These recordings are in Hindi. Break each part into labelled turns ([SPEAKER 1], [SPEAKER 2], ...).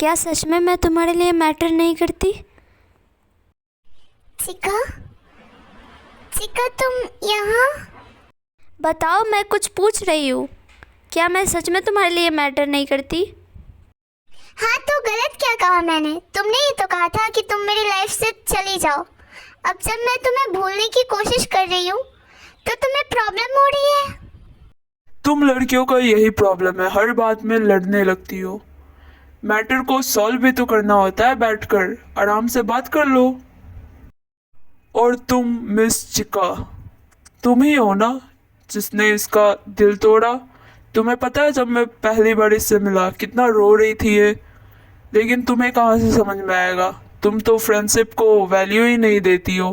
[SPEAKER 1] क्या सच में मैं तुम्हारे लिए मैटर नहीं करती?
[SPEAKER 2] चिका, चिका तुम यहाँ?
[SPEAKER 1] बताओ, मैं कुछ पूछ रही हूँ। क्या मैं सच में तुम्हारे लिए मैटर नहीं करती?
[SPEAKER 2] हाँ, तो गलत क्या कहा मैंने? तुमने ही तो कहा था कि तुम मेरी लाइफ से चली जाओ। अब जब मैं तुम्हें भूलने की कोशिश कर रही हूँ तो तुम्हें प्रॉब्लम हो रही है।
[SPEAKER 3] तुम लड़कियों का यही प्रॉब्लम है, हर बात में लड़ने लगती हो। मैटर को सॉल्व भी तो करना होता है, बैठकर आराम से बात कर लो। और तुम मिस चिका, तुम ही हो ना जिसने इसका दिल तोड़ा? तुम्हें पता है जब मैं पहली बार इससे मिला कितना रो रही थी ये, लेकिन तुम्हें कहाँ से समझ में आएगा? तुम तो फ्रेंडशिप को वैल्यू ही नहीं देती हो।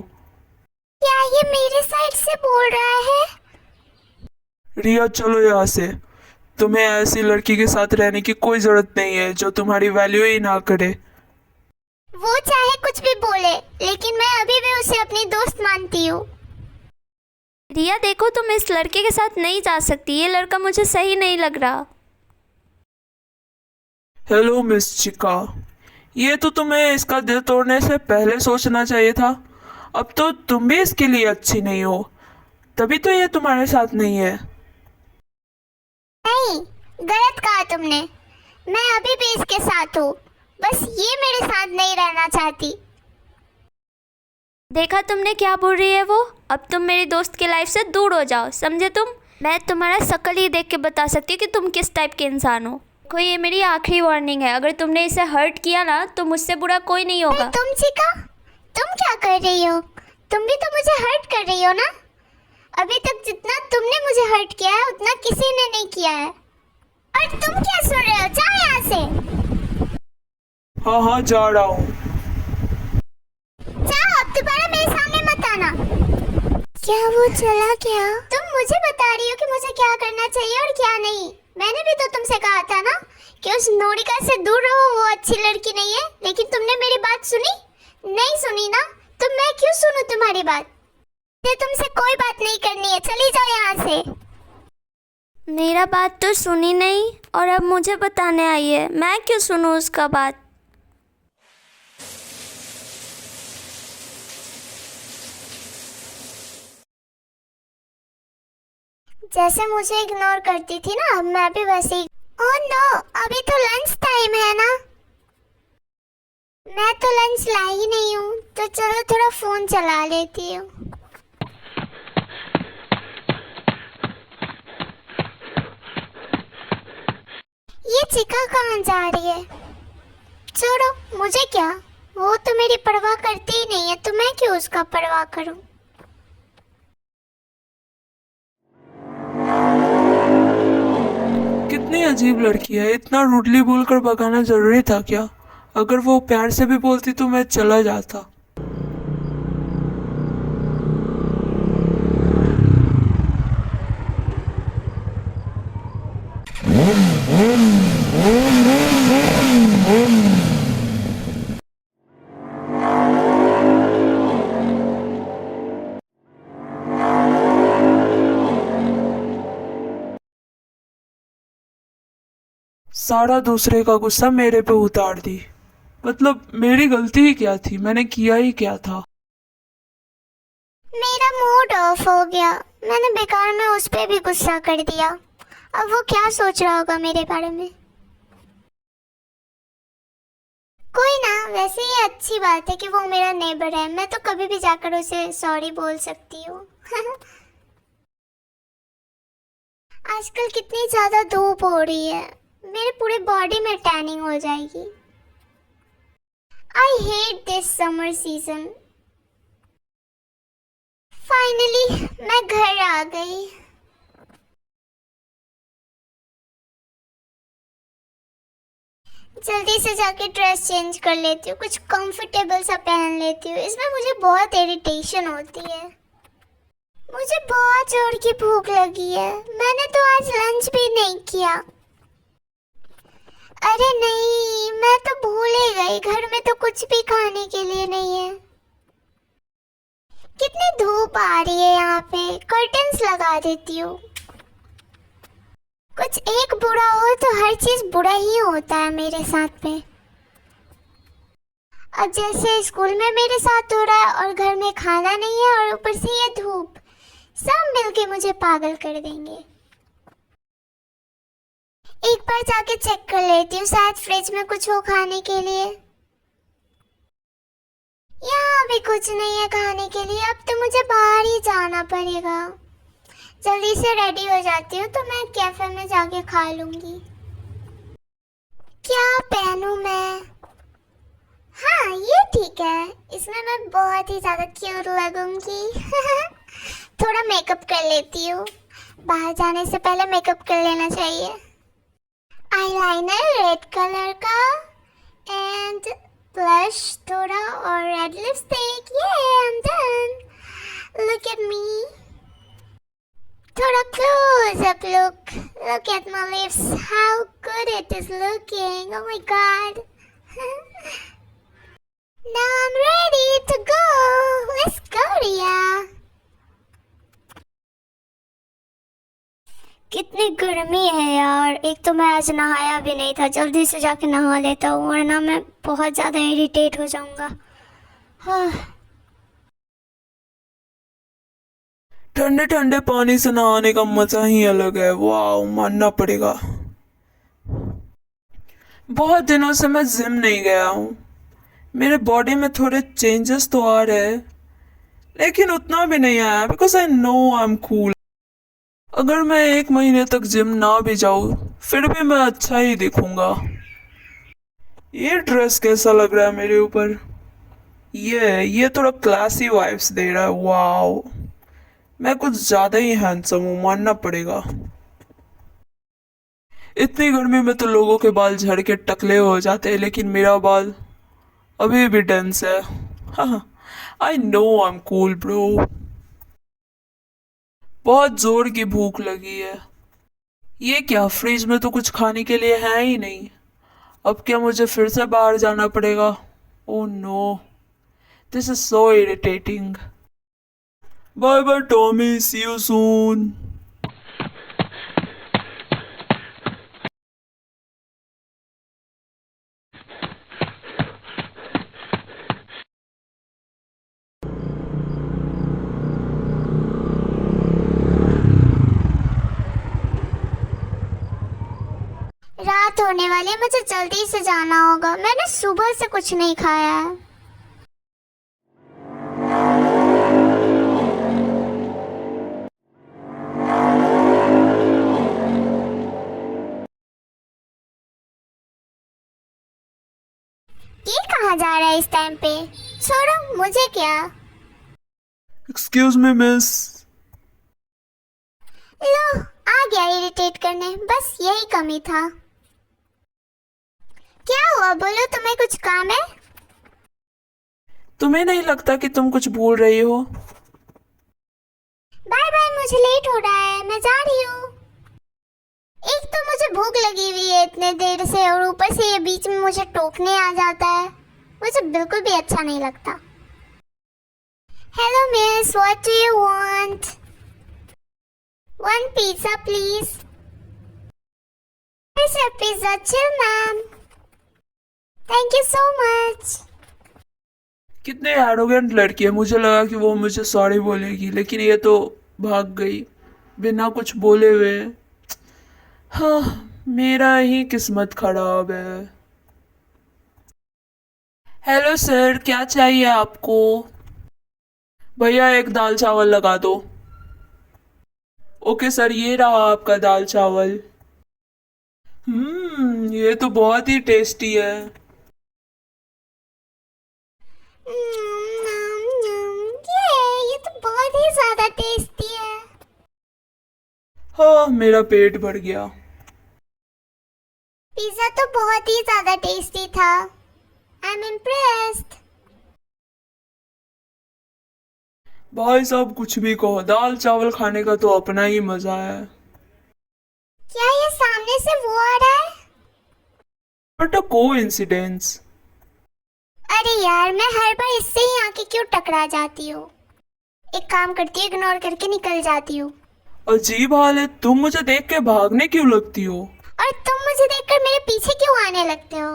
[SPEAKER 2] क्या ये मेरे साइड से बोल रहा है?
[SPEAKER 3] रिया, चलो यहाँ से। तुम्हें ऐसी लड़की के साथ रहने की कोई जरूरत नहीं है जो तुम्हारी वैल्यू ही ना करे।
[SPEAKER 2] वो चाहे कुछ भी बोले, लेकिन मैं अभी भी उसे अपनी दोस्त मानती हूँ।
[SPEAKER 1] रिया देखो, तुम इस लड़के के साथ नहीं जा सकती। ये लड़का मुझे सही नहीं लग रहा।
[SPEAKER 3] हेलो मिस चिका, ये तो तुम्हें इसका दिल तोड़ने से पहले सोचना चाहिए था। अब तो तुम भी इसके लिए अच्छी नहीं हो, तभी तो ये तुम्हारे साथ नहीं है।
[SPEAKER 2] नहीं, गलत कहा तुमने। मैं अभी भी इसके साथ हूँ, बस ये मेरे साथ नहीं रहना चाहती।
[SPEAKER 1] देखा तुमने क्या बोल रही है वो? अब तुम मेरी दोस्त की लाइफ से दूर हो जाओ, समझे तुम? मैं तुम्हारा शक्ल ही देख के बता सकती हूँ कि तुम किस टाइप के इंसान हो। देखो, ये मेरी आखिरी वार्निंग है। अगर तुमने इसे हर्ट किया ना तो मुझसे बुरा कोई नहीं होगा।
[SPEAKER 2] तुम चिका, तुम क्या कर रही हो? तुम भी तो मुझे हर्ट कर रही हो ना? अभी तक जितना तुमने मुझे हर्ट किया है उतना किसी ने नहीं किया है। और तुम क्या सुन रहे हो? जाओ यहाँ से।
[SPEAKER 3] हाँ हाँ, जा रहा हूँ।
[SPEAKER 2] जाओ, अब दोबारा मेरे सामने मत आना। क्या वो चला गया? तुम मुझे बता रही हो कि मुझे क्या करना चाहिए और क्या नहीं। मैंने भी तो तुमसे कहा था ना कि उस नोरिका से दूर रहो, वो अच्छी लड़की नहीं है। लेकिन तुमने मेरी बात सुनी? नहीं सुनी ना? तो मैं क्यों सुनूं तुम्हारी बात? मुझे तुमसे कोई बात नहीं करनी है, चली जाओ यहाँ से।
[SPEAKER 1] मेरा बात तो सुनी नहीं और अब मुझे बताने आई है। मैं क्यों सुनूं उसका बात?
[SPEAKER 2] जैसे मुझे इग्नोर करती थी ना, अब मैं भी वैसे ही। ओह नो, अभी तो लंच टाइम है ना? मैं तो लंच ला ही नहीं हूँ, तो चलो थोड़ा फोन चला लेती हूँ। ये चिका कहाँ जा रही है? छोड़ो, मुझे क्या, वो तो मेरी परवाह करती ही नहीं है, तो मैं क्यों उसका परवाह करूँ।
[SPEAKER 3] कितनी अजीब लड़की है, इतना रूडली बोलकर भगाना जरूरी था क्या? अगर वो प्यार से भी बोलती तो मैं चला जाता। सारा दूसरे का गुस्सा मेरे पे उतार दी। मतलब मेरी गलती ही क्या थी? मैंने किया ही क्या था?
[SPEAKER 2] मेरा मूड ऑफ हो गया। मैंने बेकार में उस पे भी गुस्सा कर दिया। अब वो क्या सोच रहा होगा मेरे बारे में। कोई ना, वैसे ये अच्छी बात है कि वो मेरा नेबर है। मैं तो कभी भी जाकर उसे सॉरी बोल सकती हूँ। आजकल कितनी ज्यादा धूप हो रही है, मेरे पूरे बॉडी में टैनिंग हो जाएगी। I hate this summer season. Finally मैं घर आ गई। जल्दी से जाके ड्रेस चेंज कर लेती हूँ, कुछ कंफर्टेबल सा पहन लेती हूँ। इसमें मुझे बहुत इरिटेशन होती है। मुझे बहुत जोर की भूख लगी है। मैंने तो आज लंच भी नहीं किया। अरे नहीं, मैं तो भूल ही गई, घर में तो कुछ भी खाने के लिए नहीं है। कितनी धूप आ रही है यहाँ पे, कर्टन्स लगा देती हूँ। कुछ एक बुरा हो तो हर चीज बुरा ही होता है मेरे साथ पे। अब जैसे स्कूल में मेरे साथ हो रहा है और घर में खाना नहीं है और ऊपर से ये धूप, सब मिलके मुझे पागल कर देंगे। एक बार जाके चेक कर लेती हूँ, शायद फ्रिज में कुछ हो खाने के लिए। यहाँ भी कुछ नहीं है खाने के लिए। अब तो मुझे बाहर ही जाना पड़ेगा। जल्दी से रेडी हो जाती हूँ तो मैं कैफे में जाके खा लूंगी। क्या पहनूं मैं? हाँ ये ठीक है, इसमें मैं बहुत ही ज्यादा क्यूट लगूंगी। थोड़ा मेकअप कर लेती हूँ, बाहर जाने से पहले मेकअप कर लेना चाहिए। आईलाइनर रेड कलर का एंड ब्लश थोड़ा और रेड लिपस्टिक। ये I am done. Look at me. थोड़ा close up look. Look at my lips. How good it is looking. Oh my god. Now I'm ready to go. Let's go, Ria. कितनी गर्मी है यार। एक तो मैं आज नहाया भी नहीं था। जल्दी से जाके नहा लेता हूँ वरना मैं बहुत ज़्यादा इरिटेट हो जाऊंगा। हाँ।
[SPEAKER 3] ठंडे ठंडे पानी से नहाने का मजा ही अलग है। वाह, मानना पड़ेगा। बहुत दिनों से मैं जिम नहीं गया हूँ। मेरे बॉडी में थोड़े चेंजेस तो आ रहे हैं, लेकिन उतना भी नहीं आया because I know I am cool. अगर मैं 1 महीने तक जिम ना भी जाऊँ फिर भी मैं अच्छा ही दिखूंगा। ये ड्रेस कैसा लग रहा है मेरे ऊपर? ये थोड़ा क्लासी वाइब्स दे रहा है। वाओ, मैं कुछ ज्यादा ही हैंडसम हूँ, मानना पड़ेगा। इतनी गर्मी में तो लोगों के बाल झड़ के टकले हो जाते हैं, लेकिन मेरा बाल अभी भी डेंस है। I know I am cool bro. बहुत जोर की भूख लगी है। ये क्या, फ्रिज में तो कुछ खाने के लिए है ही नहीं। अब क्या मुझे फिर से बाहर जाना पड़ेगा? Oh no, this is so irritating. Bye bye Tommy, see you soon.
[SPEAKER 2] रात होने वाली है, मुझे जल्दी से जाना होगा। मैंने सुबह से कुछ नहीं खाया है। ये कहाँ जा रहा है इस टाइम पे? छोड़ो, मुझे क्या।
[SPEAKER 3] Excuse me miss.
[SPEAKER 2] लो, आ गया इरिटेट करने। बस यही कमी था। क्या हुआ, बोलो, तुम्हें कुछ काम है?
[SPEAKER 3] तुम्हें नहीं लगता कि तुम कुछ भूल रही हो?
[SPEAKER 2] बाय बाय, मुझे लेट हो रहा है, मैं जा रही हूँ। एक तो मुझे भूख लगी हुई है इतने देर से, और ऊपर से ये बीच में मुझे टोकने आ जाता है। मुझे बिल्कुल भी अच्छा नहीं लगता। Hello miss, what do you want? 1 pizza please. Pizza chill ma'am. Thank you so much.
[SPEAKER 3] कितने एरोगेंट लड़की है। मुझे लगा कि वो मुझे सॉरी बोलेगी, लेकिन ये तो भाग गई बिना कुछ बोले हुए। हाँ, मेरा ही किस्मत खराब है। हेलो सर, क्या चाहिए आपको? भैया एक दाल चावल लगा दो। ओके सर, ये रहा आपका दाल चावल। ये तो बहुत ही टेस्टी है।
[SPEAKER 2] ये तो बहुत ही ज्यादा टेस्टी है।
[SPEAKER 3] हाँ, मेरा पेट भर गया।
[SPEAKER 2] पिज्जा तो बहुत ही ज्यादा टेस्टी था। I am impressed.
[SPEAKER 3] भाई साहब, कुछ भी कहो, दाल चावल खाने का तो अपना ही मजा है।
[SPEAKER 2] क्या ये सामने से वो आ रहा है?
[SPEAKER 3] But a coincidence.
[SPEAKER 2] अरे यार, मैं हर बार इससे ही आके क्यों टकरा जाती हूँ? एक काम करती हूँ, इग्नोर करके निकल जाती हूँ।
[SPEAKER 3] अजीब हाल है, तुम मुझे देख के भागने क्यों लगती हो?
[SPEAKER 2] और तुम मुझे देखकर मेरे पीछे क्यों आने लगते हो?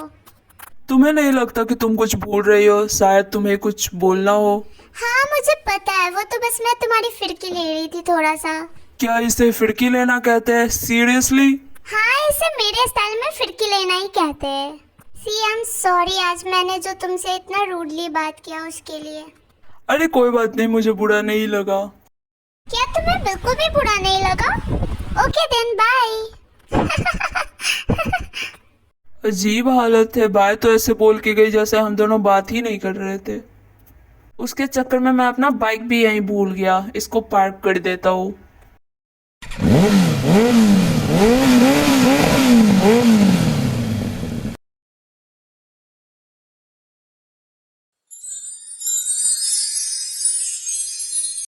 [SPEAKER 3] तुम्हें नहीं लगता कि तुम कुछ भूल रही हो? शायद तुम्हें कुछ बोलना हो।
[SPEAKER 2] हाँ मुझे पता है, वो तो बस मैं तुम्हारी फिरकी ले रही थी थोड़ा सा।
[SPEAKER 3] क्या इसे फिरकी लेना कहते हैं? सीरियसली?
[SPEAKER 2] हाँ इसे मेरे स्टाइल में फिरकी लेना ही कहते हैं। सी आई एम सॉरी, आज मैंने जो तुमसे इतना रूडली बात किया उसके लिए।
[SPEAKER 3] अरे कोई बात नहीं, मुझे बुरा नहीं लगा।
[SPEAKER 2] क्या तुम्हें बिल्कुल भी बुरा नहीं लगा? Okay then bye.
[SPEAKER 3] अजीब हालत है, बाय तो ऐसे बोल के गई जैसे हम दोनों बात ही नहीं कर रहे थे। उसके चक्कर में मैं अपना बाइक भी यहीं भूल गया, इसको पार्क कर देता हूँ।